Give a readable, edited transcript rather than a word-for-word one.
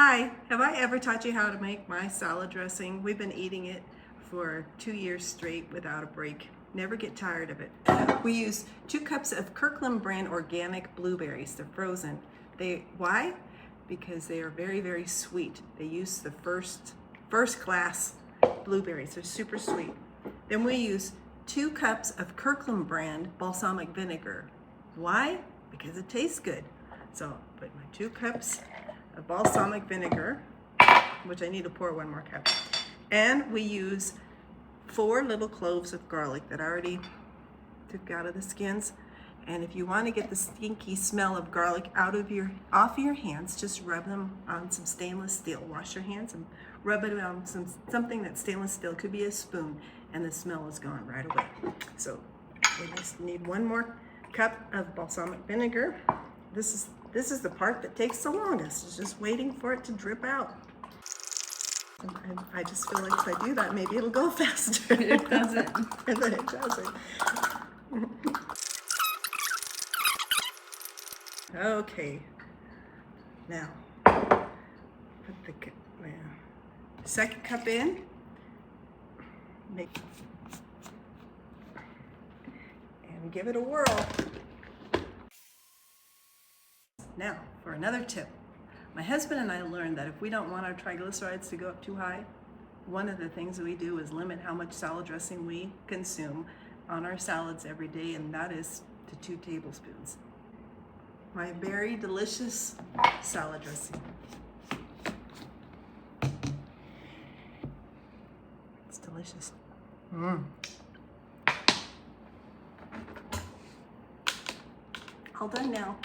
Hi, have I ever taught you how to make my salad dressing? We've been eating it for 2 years straight without a break. Never get tired of it. We use 2 cups of Kirkland brand organic blueberries. They're frozen. Why? Because they are very, very sweet. They use the first class blueberries. They're super sweet. Then we use 2 cups of Kirkland brand balsamic vinegar. Why? Because it tastes good. So I'll put my 2 cups of balsamic vinegar, which I need to pour 1 more cup. And we use 4 little cloves of garlic that I already took out of the skins. And if you want to get the stinky smell of garlic off your hands, just rub them on some stainless steel. Wash your hands and rub it on something that's stainless steel. It could be a spoon, and the smell is gone right away. So we just need 1 more cup of balsamic vinegar. This is the part that takes the longest. It's just waiting for it to drip out. And I just feel like if I do that, maybe it'll go faster. It doesn't. And then it doesn't. Okay. Now, put the second cup in. And give it a whirl. Now, for another tip. My husband and I learned that if we don't want our triglycerides to go up too high, one of the things we do is limit how much salad dressing we consume on our salads every day, and that is to 2 tablespoons. My very delicious salad dressing. It's delicious. All done now.